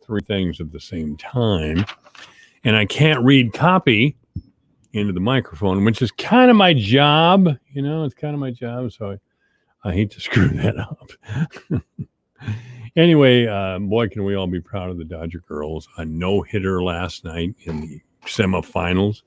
three things at the same time. And I can't read copy into the microphone, which is kind of my job. It's kind of my job. So I hate to screw that up. Anyway, boy, can we all be proud of the Dodger girls. A no-hitter last night in the semifinals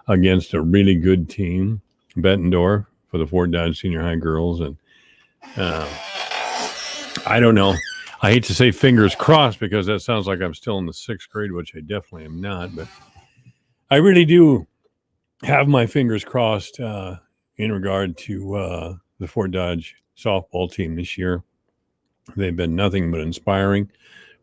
against a really good team, Bettendorf, for the Fort Dodge Senior High girls. And I don't know. I hate to say fingers crossed because that sounds like I'm still in the sixth grade, which I definitely am not. But I really do have my fingers crossed in regard to the Fort Dodge softball team this year. They've been nothing but inspiring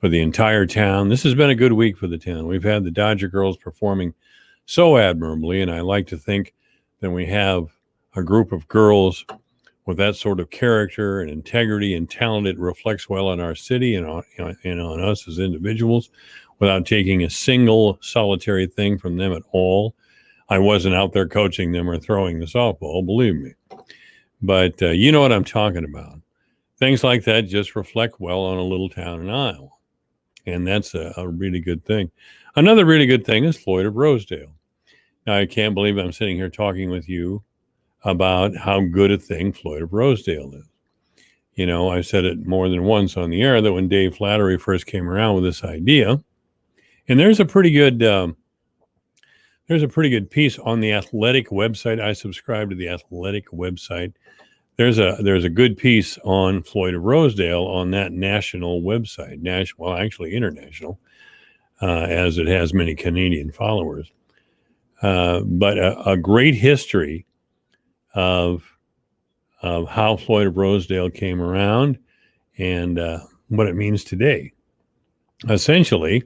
for the entire town. This has been a good week for the town. We've had the Dodger girls performing so admirably, and I like to think that we have a group of girls with that sort of character and integrity and talent. It reflects well on our city and on us as individuals without taking a single solitary thing from them at all. I wasn't out there coaching them or throwing the softball, believe me. But you know what I'm talking about. Things like that just reflect well on a little town in Iowa. And that's a really good thing. Another really good thing is Floyd of Rosedale. Now, I can't believe I'm sitting here talking with you about how good a thing Floyd of Rosedale is. I've said it more than once on the air that when Dave Flattery first came around with this idea, and there's a pretty good piece on the Athletic website. I subscribe to the Athletic website. There's a good piece on Floyd of Rosedale on that national website, actually international, as it has many Canadian followers. But a great history of how Floyd of Rosedale came around and what it means today. Essentially,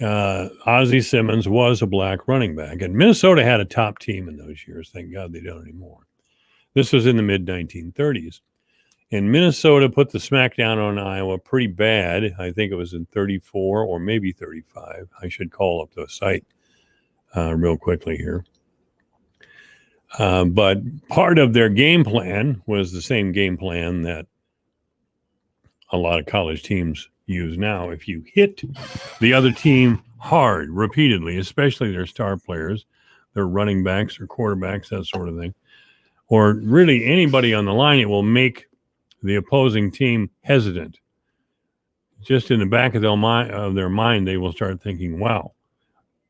Ozzie Simmons was a black running back, and Minnesota had a top team in those years. Thank God they don't anymore. This was in the mid-1930s. And Minnesota put the smackdown on Iowa pretty bad. I think it was in 34 or maybe 35. I should call up the site real quickly here. But part of their game plan was the same game plan that a lot of college teams use now. If you hit the other team hard, repeatedly, especially their star players, their running backs or quarterbacks, that sort of thing, or really anybody on the line, it will make the opposing team hesitant. Just in the back of their mind, they will start thinking, wow,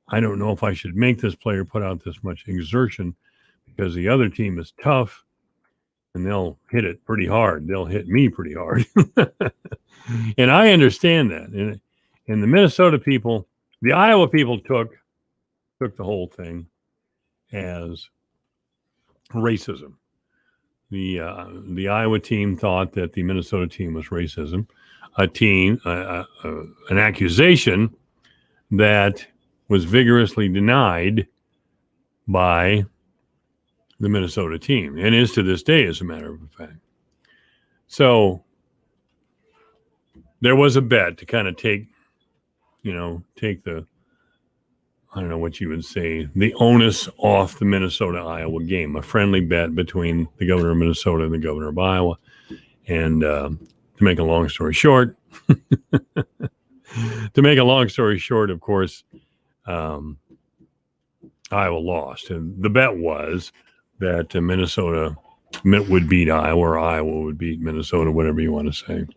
I don't know if I should make this player put out this much exertion because the other team is tough and they'll hit it pretty hard. They'll hit me pretty hard. And I understand that. And the Minnesota people, the Iowa people took the whole thing as racism. The Iowa team thought that the Minnesota team was racism, an accusation that was vigorously denied by the Minnesota team, and is to this day, as a matter of fact. So there was a bet to kind of take the, I don't know what you would say, the onus off the Minnesota-Iowa game, a friendly bet between the governor of Minnesota and the governor of Iowa. And to make a long story short, of course, Iowa lost. And the bet was that Minnesota would beat Iowa, or Iowa would beat Minnesota, whatever you want to say.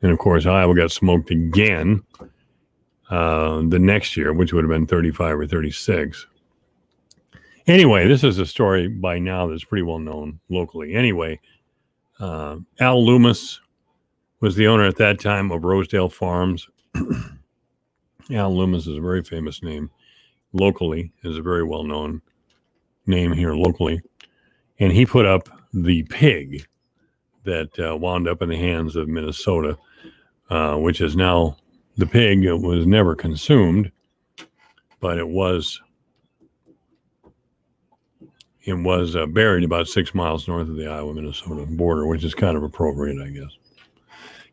And, of course, Iowa got smoked again the next year, which would have been 35 or 36. Anyway, this is a story by now that's pretty well known locally. Anyway, Al Loomis was the owner at that time of Rosedale Farms. Al Loomis is a very famous name locally, is a very well-known name here locally. And he put up the pig that wound up in the hands of Minnesota, which is now, the pig was never consumed, but it was buried about 6 miles north of the Iowa-Minnesota border, which is kind of appropriate, I guess.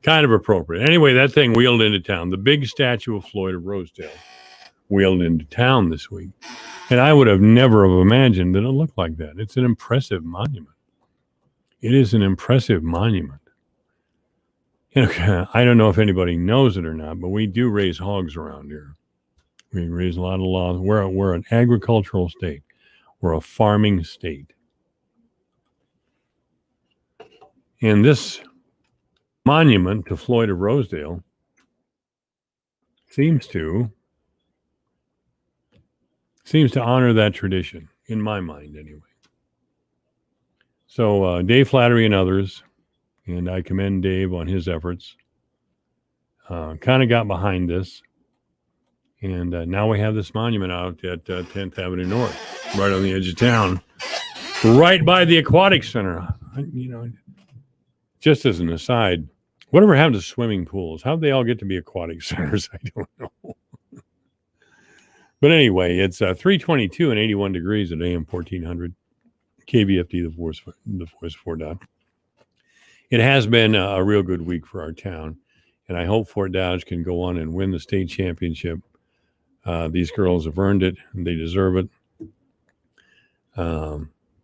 Kind of appropriate. Anyway, that thing wheeled into town. The big statue of Floyd of Rosedale wheeled into town this week. And I would have never have imagined that it looked like that. It's an impressive monument. It is an impressive monument. And I don't know if anybody knows it or not, but we do raise hogs around here. We raise a lot of laws. We're an agricultural state. We're a farming state. And this monument to Floyd of Rosedale seems to honor that tradition, in my mind anyway. So Dave Flattery and others, and I commend Dave on his efforts, kind of got behind this. And now we have this monument out at 10th Avenue North, right on the edge of town, right by the Aquatic Center. Just as an aside, whatever happened to swimming pools? How'd they all get to be aquatic centers? I don't know. But anyway, it's 322 and 81 degrees at AM 1400. KBFD, the voice for Dodge. It has been a real good week for our town, and I hope Fort Dodge can go on and win the state championship. These girls have earned it, and they deserve it.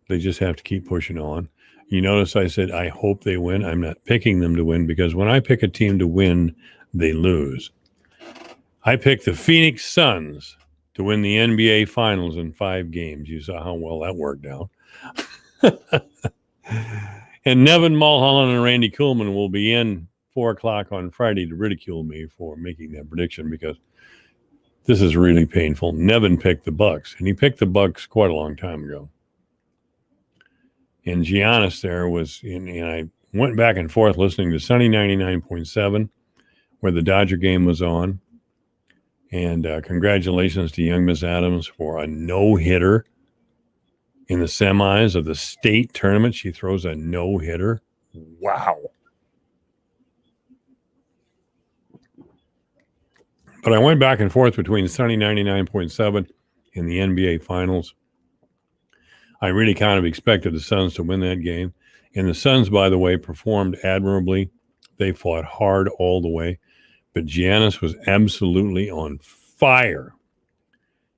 They just have to keep pushing on. You notice I said, I hope they win. I'm not picking them to win, because when I pick a team to win, they lose. I picked the Phoenix Suns to win the NBA Finals in 5 games. You saw how well that worked out. And Nevin Mulholland and Randy Kuhlman will be in 4 o'clock on Friday to ridicule me for making that prediction, because this is really painful. Nevin picked the Bucks, and he picked the Bucks quite a long time ago. And Giannis there was, and I went back and forth listening to Sunny 99.7, where the Dodger game was on. And congratulations to young Miss Adams for a no-hitter in the semis of the state tournament. She throws a no-hitter. Wow. But I went back and forth between Sunny 99.7 and the NBA Finals. I really kind of expected the Suns to win that game. And the Suns, by the way, performed admirably. They fought hard all the way. But Giannis was absolutely on fire.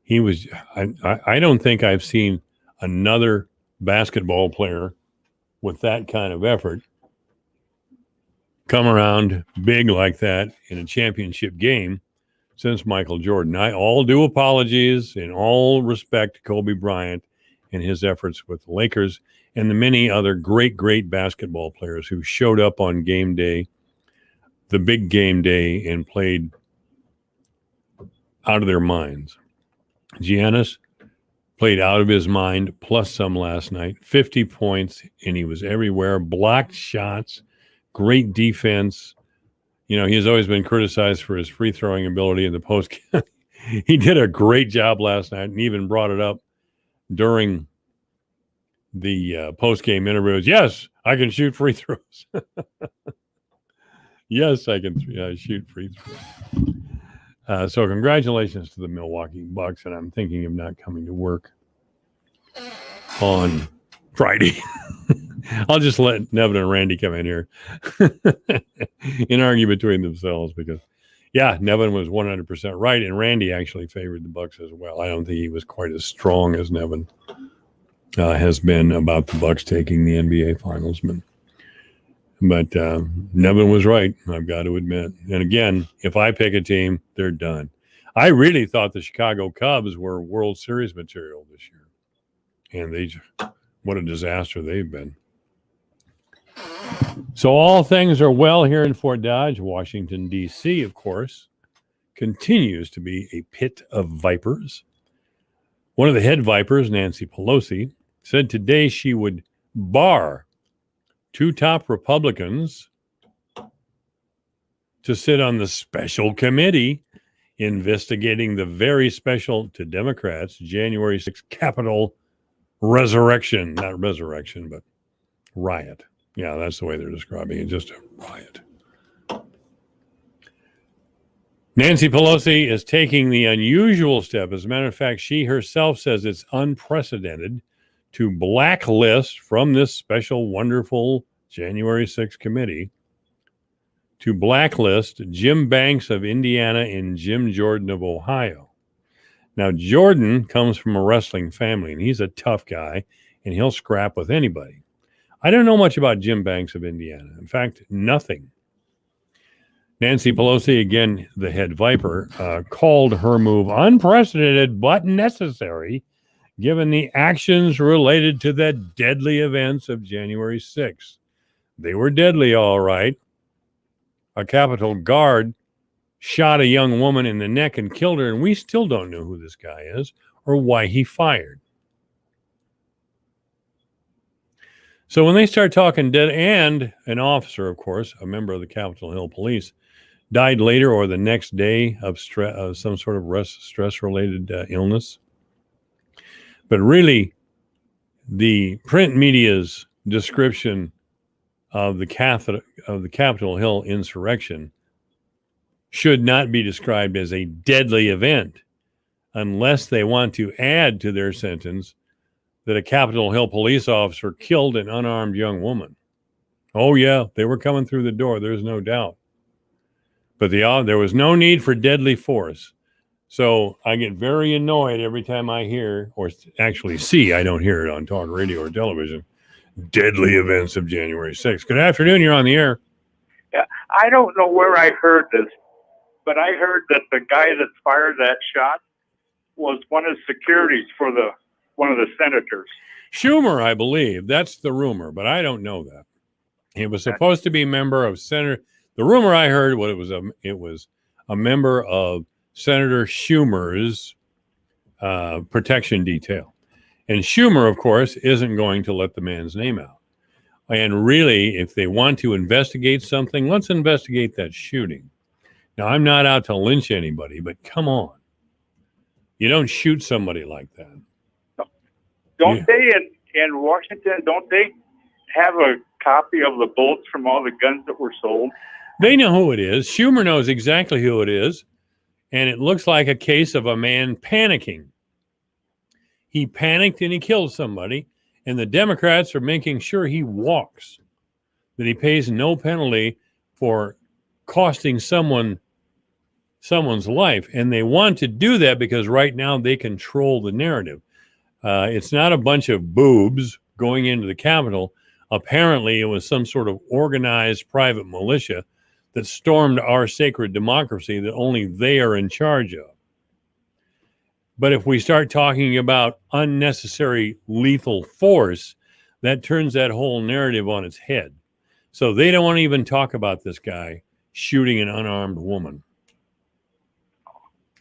He was, I don't think I've seen another basketball player with that kind of effort come around big like that in a championship game since Michael Jordan. I all do apologies in all respect to Kobe Bryant and his efforts with the Lakers and the many other great, great basketball players who showed up on game day, the big game day, and played out of their minds. Giannis played out of his mind, plus some last night. 50 points, and he was everywhere. Blocked shots, great defense. You know, he's always been criticized for his free-throwing ability in the post. He did a great job last night, and even brought it up during the post-game interviews. Yes, I can shoot free throws. Yes, I can shoot free throws. So congratulations to the Milwaukee Bucks, and I'm thinking of not coming to work on Friday. I'll just let Nevin and Randy come in here and argue between themselves, because, yeah, Nevin was 100% right, and Randy actually favored the Bucks as well. I don't think he was quite as strong as Nevin has been about the Bucks taking the NBA Finals. But Nevin was right, I've got to admit. And again, if I pick a team, they're done. I really thought the Chicago Cubs were World Series material this year. And what a disaster they've been. So all things are well here in Fort Dodge. Washington, D.C., of course, continues to be a pit of vipers. One of the head vipers, Nancy Pelosi, said today she would bar 2 top Republicans to sit on the special committee investigating the very special to Democrats January 6th Capitol resurrection. Not resurrection, but riot. Yeah, that's the way they're describing it, just a riot. Nancy Pelosi is taking the unusual step. As a matter of fact, she herself says it's unprecedented to blacklist from this special, wonderful January 6th committee, to blacklist Jim Banks of Indiana and Jim Jordan of Ohio. Now, Jordan comes from a wrestling family, and he's a tough guy, and he'll scrap with anybody. I don't know much about Jim Banks of Indiana. In fact, nothing. Nancy Pelosi, again, the head viper, called her move unprecedented but necessary, given the actions related to the deadly events of January 6th. They were deadly, all right. A Capitol guard shot a young woman in the neck and killed her, and we still don't know who this guy is or why he fired. So when they start talking dead, and an officer, of course, a member of the Capitol Hill Police, died later or the next day of some sort of stress-related illness. But really, the print media's description of the Capitol Hill insurrection should not be described as a deadly event unless they want to add to their sentence that a Capitol Hill police officer killed an unarmed young woman. Oh, yeah, they were coming through the door. There's no doubt. But there was no need for deadly force. So I get very annoyed every time I hear, or actually see, I don't hear it on talk radio or television, deadly events of January 6th. Good afternoon. You're on the air. Yeah, I don't know where I heard this, but I heard that the guy that fired that shot was one of the securities for one of the senators. Schumer, I believe. That's the rumor, but I don't know that. He was supposed to be a member of Senator. The rumor I heard, it was a member of Senator Schumer's protection detail. And Schumer, of course, isn't going to let the man's name out. And really, if they want to investigate something, let's investigate that shooting. Now, I'm not out to lynch anybody, but come on. You don't shoot somebody like that. Don't they in Washington, don't they have a copy of the bullets from all the guns that were sold? They know who it is. Schumer knows exactly who it is. And it looks like a case of a man panicking. He panicked and he killed somebody. And the Democrats are making sure he walks, that he pays no penalty for costing someone's life. And they want to do that because right now they control the narrative. It's not a bunch of boobs going into the Capitol. Apparently, it was some sort of organized private militia that stormed our sacred democracy that only they are in charge of. But if we start talking about unnecessary lethal force, that turns that whole narrative on its head. So they don't want to even talk about this guy shooting an unarmed woman.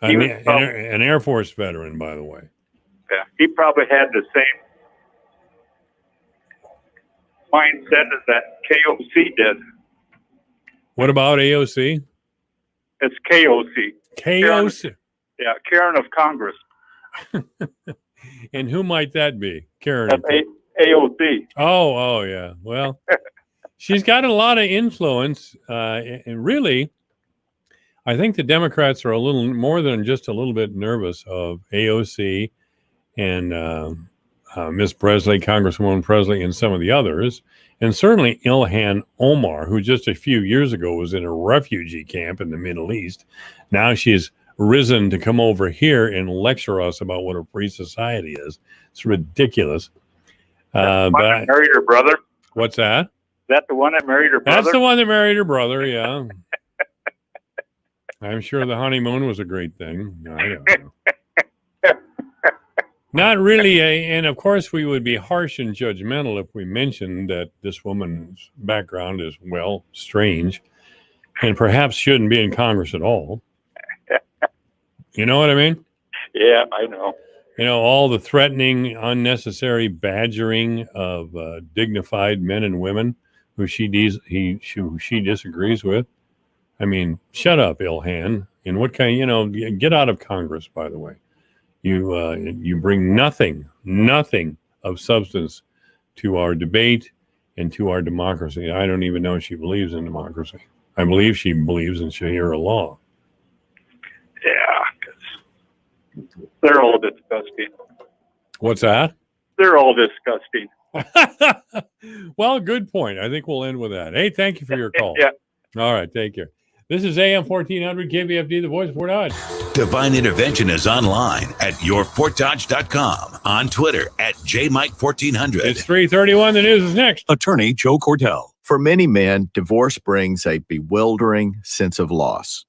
An Air Force veteran, by the way. Yeah, he probably had the same mindset as that KOC did. What about AOC? It's KOC. KOC. Yeah, Karen of Congress. And who might that be? Karen. That's AOC. Oh, yeah. Well, she's got a lot of influence. And really, I think the Democrats are a little more than just a little bit nervous of AOC and Miss Presley, Congresswoman Presley, and some of the others. And certainly Ilhan Omar, who just a few years ago was in a refugee camp in the Middle East. Now she's risen to come over here and lecture us about what a free society is. It's ridiculous. But married her brother? What's that? Is that the one that married her brother? That's the one that married her brother, yeah. I'm sure the honeymoon was a great thing. I don't know. Not really, and of course we would be harsh and judgmental if we mentioned that this woman's background is, well, strange, and perhaps shouldn't be in Congress at all. You know what I mean? Yeah, I know. You know, all the threatening, unnecessary badgering of dignified men and women who she disagrees with. I mean, shut up, Ilhan. And what kind, get out of Congress, by the way. You bring nothing of substance to our debate and to our democracy. I don't even know if she believes in democracy. I believe she believes in Sharia law. Yeah, because they're all disgusting. What's that? They're all disgusting. Well, good point. I think we'll end with that. Hey, thank you for your call. Yeah. All right, take care. This is AM 1400 KVFD, the voice of Fort Dodge. Divine Intervention is online at yourfortdodge.com, on Twitter at JMike1400. It's 3:31. The news is next. Attorney Joe Cordell. For many men, divorce brings a bewildering sense of loss.